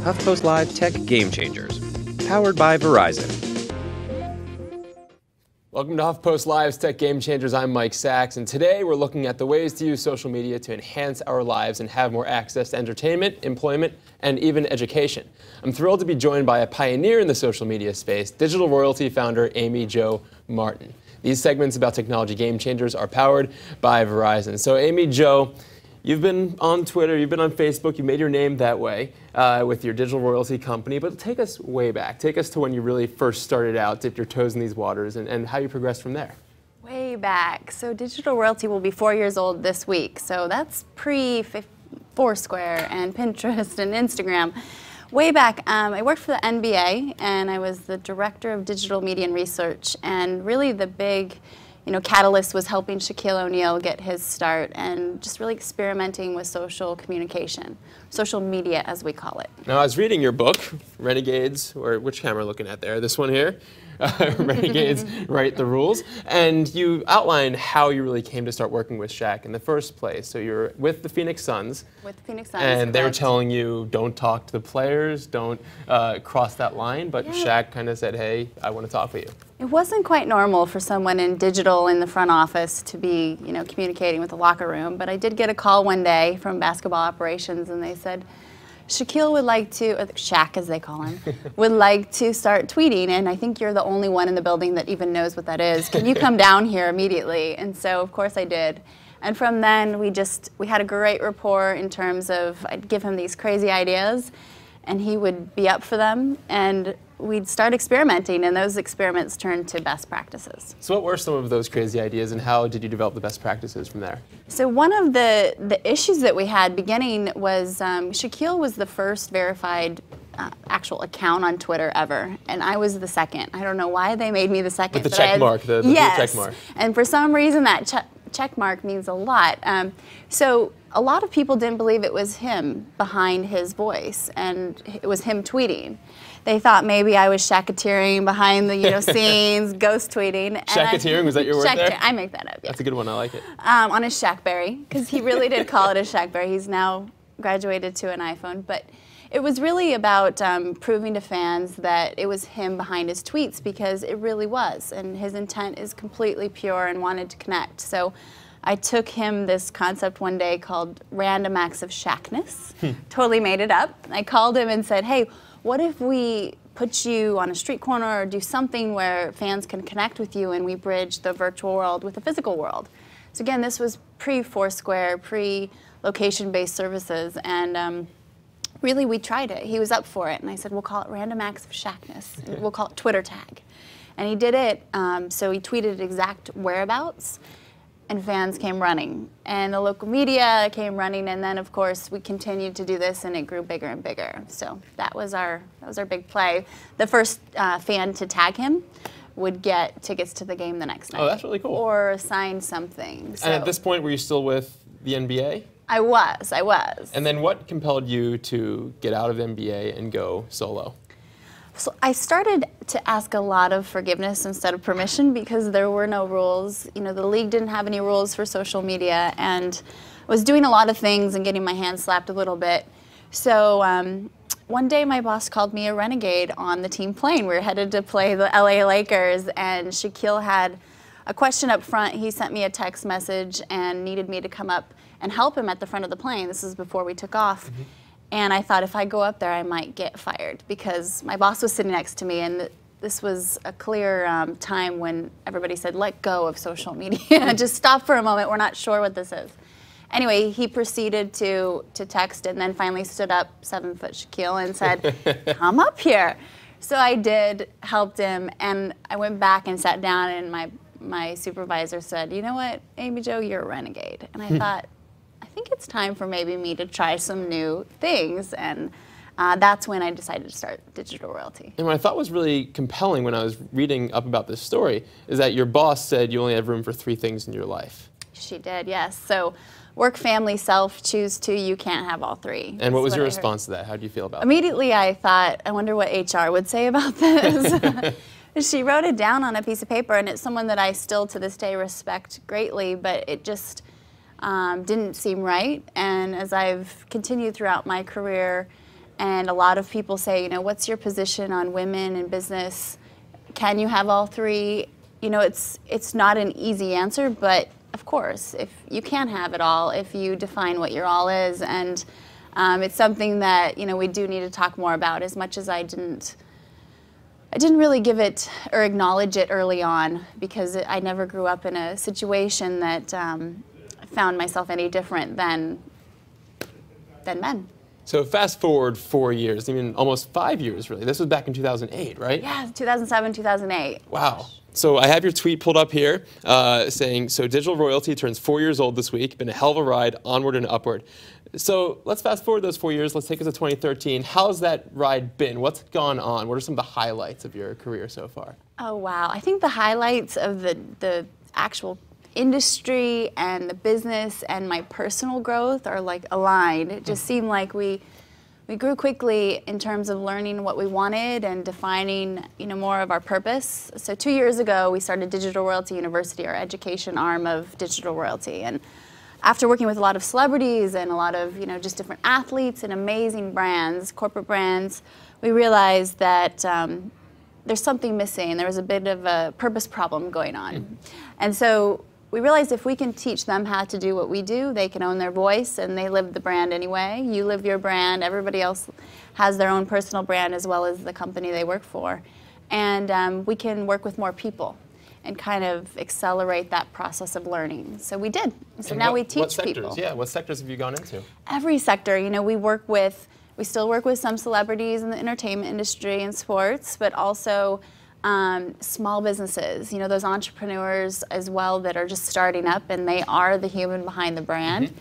HuffPost Live Tech Game Changers, powered by Verizon. Welcome to HuffPost Live's Tech Game Changers. I'm Mike Sachs, and today we're looking at the ways to use social media to enhance our lives and have more access to entertainment, employment, and even education. I'm thrilled to be joined by a pioneer in the social media space, Digital Royalty founder Amy Jo Martin. These segments about technology game changers are powered by Verizon. So Amy Jo, you've been on Twitter, you've been on Facebook, you made your name that way with your Digital Royalty company, but take us way back. Take us to when you really first started out, dipped your toes in these waters, and how you progressed from there. Way back. So Digital Royalty will be 4 years old this week, so that's pre-Foursquare and Pinterest and Instagram. Way back, I worked for the NBA, and I was the Director of Digital Media and Research, and really the big catalyst was helping Shaquille O'Neal get his start and just really experimenting with social communication, social media as we call it. Now I was reading your book, Renegades, or which camera looking at there? This one here? Renegades Write the Rules, and you outline how you really came to start working with Shaq in the first place. So you're with the Phoenix Suns. With the Phoenix Suns, and they were correct. telling you, don't talk to the players, don't cross that line, but Shaq kind of said, hey, I want to talk with you. It wasn't quite normal for someone in digital in the front office to be, communicating with the locker room, but I did get a call one day from basketball operations, and they said, Shaquille would like to, or Shaq as they call him, would like to start tweeting, and I think you're the only one in the building that even knows what that is. Can you come down here immediately? And so, of course, I did. And from then, we had a great rapport in terms of, I'd give him these crazy ideas, and he would be up for them, and we'd start experimenting, and those experiments turned to best practices. So what were some of those crazy ideas, and how did you develop the best practices from there? So one of the issues that we had beginning was Shaquille was the first verified actual account on Twitter ever, and I was the second. I don't know why they made me the second. With the check mark, the blue check mark. And for some reason that check mark means a lot. So a lot of people didn't believe it was him behind his voice, and it was him tweeting. They thought maybe I was Shaqateering behind the scenes, ghost tweeting. Shaqateering, was that your word there? I make that up, yeah. That's a good one, I like it. On his Shaqberry, because he really did call it a Shaqberry. He's now graduated to an iPhone. But it was really about proving to fans that it was him behind his tweets, because it really was. And his intent is completely pure and wanted to connect. So I took him this concept one day called Random Acts of Shaqness. Totally made it up. I called him and said, hey, what if we put you on a street corner or do something where fans can connect with you and we bridge the virtual world with the physical world? So again, this was pre-Foursquare, pre-location-based services, and really we tried it. He was up for it, and I said, we'll call it Random Acts of Shaqness. And we'll call it Twitter tag. And he did it, so he tweeted exact whereabouts, and fans came running. And the local media came running, and then of course we continued to do this, and it grew bigger and bigger. So that was our big play. The first fan to tag him would get tickets to the game the next night. Oh, that's really cool. Or assign something. So and at this point, were you still with the NBA? I was. And then what compelled you to get out of the NBA and go solo? So I started to ask a lot of forgiveness instead of permission, because there were no rules. The league didn't have any rules for social media, and I was doing a lot of things and getting my hands slapped a little bit. So one day my boss called me a renegade on the team plane. We were headed to play the LA Lakers, and Shaquille had a question up front. He sent me a text message and needed me to come up and help him at the front of the plane. This is before we took off. And I thought if I go up there, I might get fired, because my boss was sitting next to me, and this was a clear time when everybody said, let go of social media. Just stop for a moment. We're not sure what this is. Anyway, he proceeded to text, and then finally stood up, 7-foot Shaquille, and said, come up here. So I did, helped him, and I went back and sat down, and my supervisor said, you know what, Amy Jo, you're a renegade. And I thought, I think it's time for maybe me to try some new things, and that's when I decided to start Digital Royalty. And what I thought was really compelling when I was reading up about this story is that your boss said you only have room for 3 things in your life. She did, yes. So work, family, self, choose 2, you can't have all 3. And what was your response to that? How do you feel about it? Immediately I thought, I wonder what HR would say about this. She wrote it down on a piece of paper, and it's someone that I still to this day respect greatly, but it just didn't seem right. And as I've continued throughout my career, And a lot of people say, you know, what's your position on women in business? Can you have all three? You know, it's not an easy answer, but of course, if you can have it all, if you define what your all is, and it's something that, you know, we do need to talk more about. As much as I didn't really give it or acknowledge it early on, because I never grew up in a situation that found myself any different than men. So fast forward 4 years, I mean almost 5 years really. This was back in 2008, right? Yeah, 2007, 2008. Wow. So I have your tweet pulled up here saying, so Digital Royalty turns 4 years old this week. Been a hell of a ride, onward and upward. So let's fast forward those 4 years. Let's take us to 2013. How's that ride been? What's gone on? What are some of the highlights of your career so far? Oh, wow. I think the highlights of the actual industry and the business and my personal growth are like aligned. It just seemed like we grew quickly in terms of learning what we wanted and defining, you know, more of our purpose. So 2 years ago, we started Digital Royalty University, our education arm of Digital Royalty. And after working with a lot of celebrities and a lot of, you know, just different athletes and amazing brands, corporate brands, we realized that there's something missing. There was a bit of a purpose problem going on. And so we realized if we can teach them how to do what we do, they can own their voice and they live the brand anyway. You live your brand, everybody else has their own personal brand as well as the company they work for. And we can work with more people and kind of accelerate that process of learning. So we did. So now we teach people. Yeah, what sectors have you gone into? Every sector. You know, we still work with some celebrities in the entertainment industry and sports, but also small businesses, you know, those entrepreneurs as well that are just starting up and they are the human behind the brand.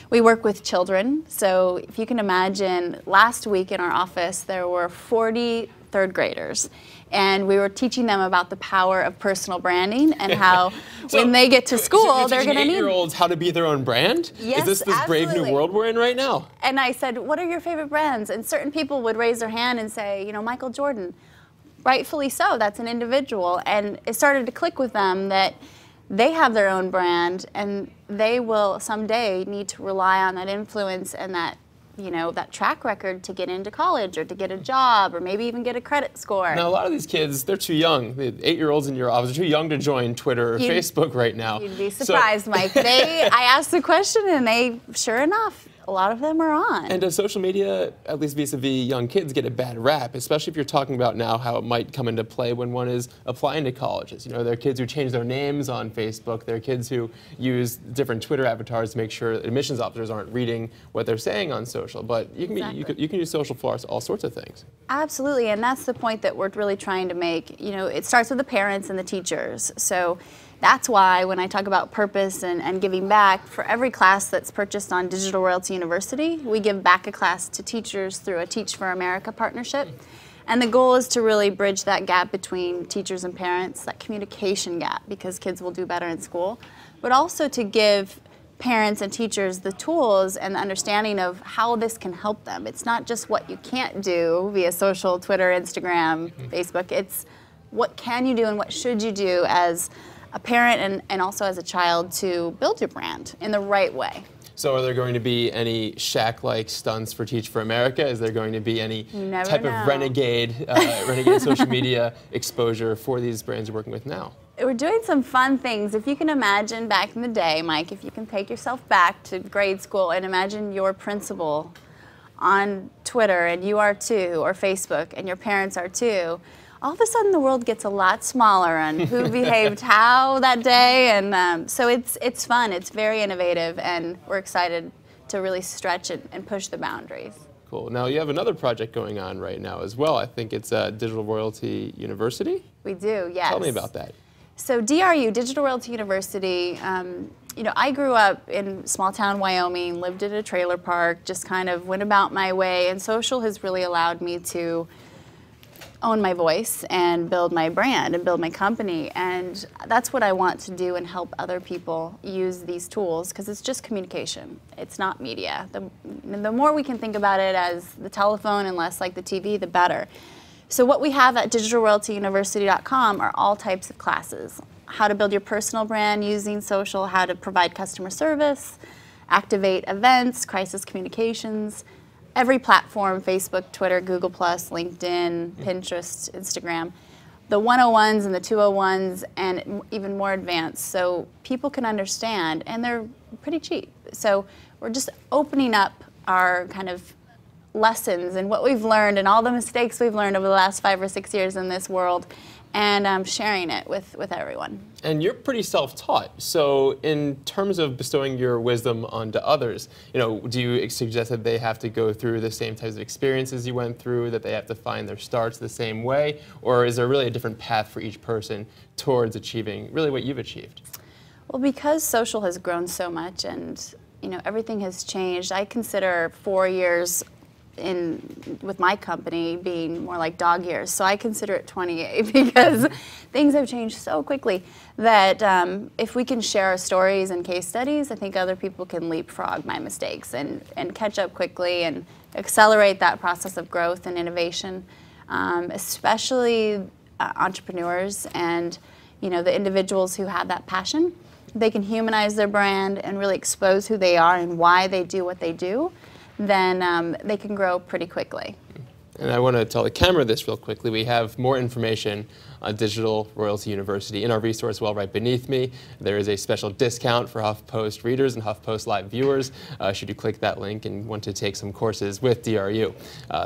We work with children. So if you can imagine, last week in our office there were 40 third graders. And we were teaching them about the power of personal branding and how when they get to school, they're going to need 8-year-olds how to be their own brand? Yes, Is this brave new world we're in right now? And I said, what are your favorite brands? And certain people would raise their hand and say, you know, Michael Jordan. Rightfully so, that's an individual. And it started to click with them that they have their own brand and they will someday need to rely on that influence and that, you know, that track record to get into college or to get a job or maybe even get a credit score. Now, a lot of these kids, they're too young. The 8-year-olds in your office are too young to join Twitter or Facebook right now. You'd be surprised, Mike. I asked the question and they, sure enough, a lot of them are on. And does social media, at least vis-a-vis young kids, get a bad rap, especially if you're talking about now how it might come into play when one is applying to colleges? You know, there are kids who change their names on Facebook. There are kids who use different Twitter avatars to make sure that admissions officers aren't reading what they're saying on social. But you can, you can use social for all sorts of things. Absolutely, and that's the point that we're really trying to make. You know, it starts with the parents and the teachers. So that's why when I talk about purpose and giving back, for every class that's purchased on Digital Royalty University, we give back a class to teachers through a Teach for America partnership. And the goal is to really bridge that gap between teachers and parents, that communication gap, because kids will do better in school, but also to give parents and teachers the tools and the understanding of how this can help them. It's not just what you can't do via social, Twitter, Instagram, Facebook. It's what can you do and what should you do as a parent and also as a child to build your brand in the right way. So are there going to be any Shaq-like stunts for Teach for America? Is there going to be any type of renegade social media exposure for these brands you're working with now? We're doing some fun things. If you can imagine back in the day, Mike, if you can take yourself back to grade school and imagine your principal on Twitter and you are too, or Facebook, and your parents are too, all of a sudden the world gets a lot smaller on who behaved how that day, and so it's fun, it's very innovative, and we're excited to really stretch it and push the boundaries. Cool. Now you have another project going on right now as well. I think it's Digital Royalty University? We do, yes. Tell me about that. So DRU, Digital Royalty University, you know, I grew up in small town Wyoming, lived at a trailer park, just kind of went about my way, and social has really allowed me to own my voice and build my brand and build my company, and that's what I want to do and help other people use these tools, because it's just communication. It's not media. The more we can think about it as the telephone and less like the TV, the better. So what we have at digitalroyaltyuniversity.com are all types of classes. How to build your personal brand using social, how to provide customer service, activate events, crisis communications, every platform, Facebook, Twitter, Google+, LinkedIn, Pinterest, Instagram, the 101s and the 201s and even more advanced, so people can understand, and they're pretty cheap. So we're just opening up our kind of lessons and what we've learned and all the mistakes we've learned over the last 5 or 6 years in this world, and sharing it with everyone. And you're pretty self-taught. So in terms of bestowing your wisdom onto others, do you suggest that they have to go through the same types of experiences you went through, that they have to find their starts the same way, or is there really a different path for each person towards achieving really what you've achieved? Well, because social has grown so much and everything has changed, I consider 4 years with my company being more like dog years. So I consider it 28 because things have changed so quickly that if we can share our stories and case studies, I think other people can leapfrog my mistakes and catch up quickly and accelerate that process of growth and innovation, especially entrepreneurs and the individuals who have that passion. They can humanize their brand and really expose who they are and why they do what they do, then they can grow pretty quickly. And I want to tell the camera this real quickly. We have more information on Digital Royalty University in our resource well right beneath me. There is a special discount for HuffPost readers and HuffPost Live viewers should you click that link and want to take some courses with DRU.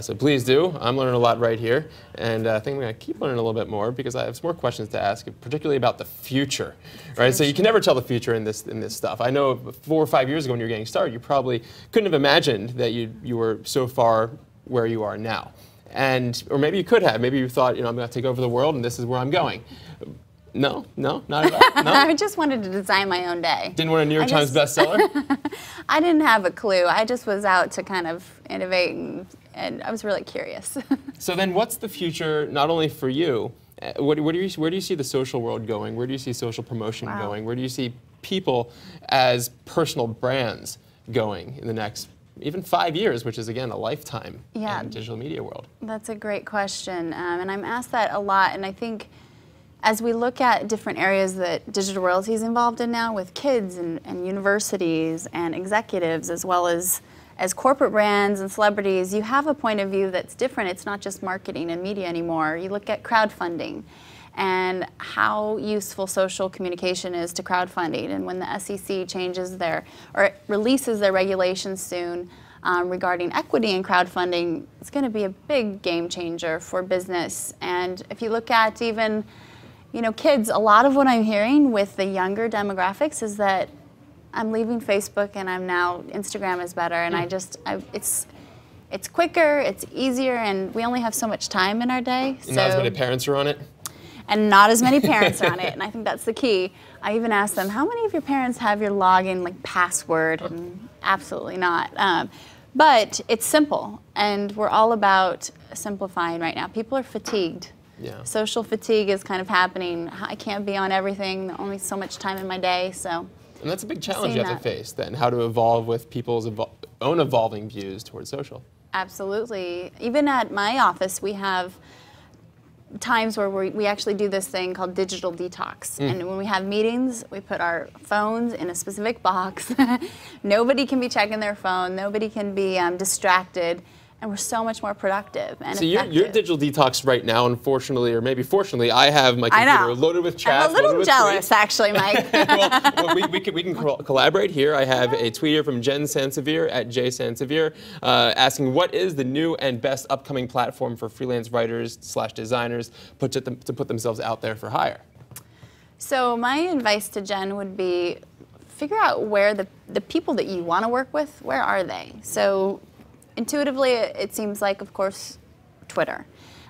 So please do. I'm learning a lot right here, and I think I'm going to keep learning a little bit more because I have some more questions to ask, particularly about the future. Right? So you can never tell the future in this stuff. I know 4 or 5 years ago when you were getting started, you probably couldn't have imagined that you were so far where you are now. Or maybe you could have. Maybe you thought, I'm going to take over the world and this is where I'm going. No, not at all. No? I just wanted to design my own day. Didn't want a New York Times bestseller? I didn't have a clue. I just was out to kind of innovate, and I was really curious. So then what's the future, not only for you, where do you see the social world going? Where do you see social promotion going? Where do you see people as personal brands going in the next even 5 years, which is, again, a lifetime in the digital media world? That's a great question, and I'm asked that a lot, and I think as we look at different areas that digital royalty is involved in now with kids and universities and executives as well as corporate brands and celebrities, you have a point of view that's different. It's not just marketing and media anymore. You look at crowdfunding and how useful social communication is to crowdfunding. And when the SEC changes releases their regulations soon regarding equity in crowdfunding, it's going to be a big game changer for business. And if you look at even, kids, a lot of what I'm hearing with the younger demographics is that I'm leaving Facebook and Instagram is better. And it's quicker, it's easier, and we only have so much time in our day. And not as many parents are on it? And not as many parents are on it, and I think that's the key. I even asked them, how many of your parents have your login password? And absolutely not. But it's simple, and we're all about simplifying right now. People are fatigued. Yeah. Social fatigue is kind of happening. I can't be on everything, only so much time in my day, so. And that's a big challenge you have to face then, how to evolve with people's own evolving views towards social. Absolutely. Even at my office, we have times where we actually do this thing called digital detox. And when we have meetings, we put our phones in a specific box. Nobody can be checking their phone. Nobody can be distracted. And we're so much more productive and effective. Your digital detox right now, unfortunately, or maybe fortunately, I have my computer loaded with chats. I'm a little jealous, actually, Mike. well, we can collaborate here. I have a tweet here from Jen Sansevier at jsansevier asking, what is the new and best upcoming platform for freelance writers / designers to put themselves out there for hire? So my advice to Jen would be figure out where the people that you want to work with, where are they? So intuitively, it seems like, of course, Twitter.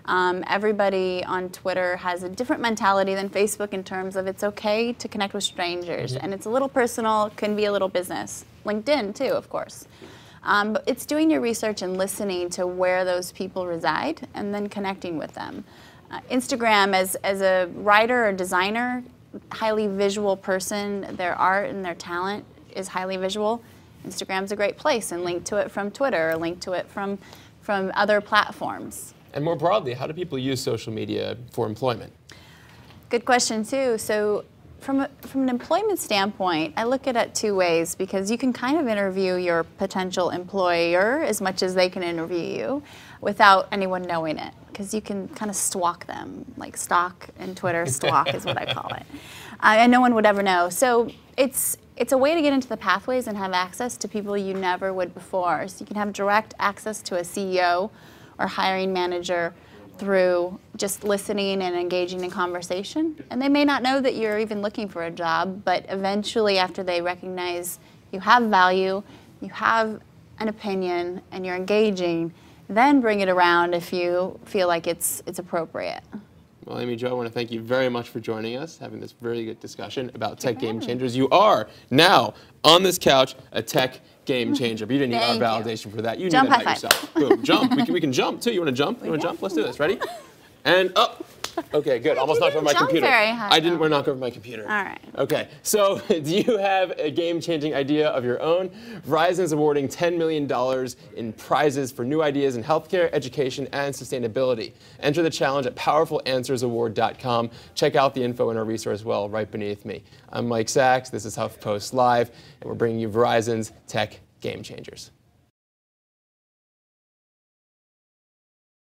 Everybody on Twitter has a different mentality than Facebook in terms of it's okay to connect with strangers. And it's a little personal, can be a little business. LinkedIn, too, of course. But it's doing your research and listening to where those people reside and then connecting with them. Instagram, as a writer or designer, highly visual person, their art and their talent is highly visual. Instagram's a great place, and link to it from Twitter or link to it from other platforms. And more broadly, how do people use social media for employment? Good question, too. So From an employment standpoint, I look at it two ways, because you can kind of interview your potential employer as much as they can interview you without anyone knowing it, because you can kind of stalk them, like stalk in Twitter, stalk is what I call it. And no one would ever know. So it's a way to get into the pathways and have access to people you never would before. So you can have direct access to a CEO or hiring manager through just listening and engaging in conversation. And they may not know that you're even looking for a job, but eventually, after they recognize you have value, you have an opinion, and you're engaging, then bring it around if you feel like it's appropriate. Well, Amy Jo, I want to thank you very much for joining us, having this very good discussion about tech game changers. You are now, on this couch, a tech game changer. But you didn't need our validation for that. You Jump need that high about yourself. Boom, jump. We can jump, too. You want to jump? You want to jump? Let's do this. Ready? And up. Okay, good. Almost knocked over my computer. Very high, I didn't want to knock over my computer. All right. Okay, so do you have a game-changing idea of your own? Verizon is awarding $10 million in prizes for new ideas in healthcare, education, and sustainability. Enter the challenge at powerfulanswersaward.com. Check out the info in our resource well right beneath me. I'm Mike Sachs. This is HuffPost Live, and we're bringing you Verizon's Tech Game Changers.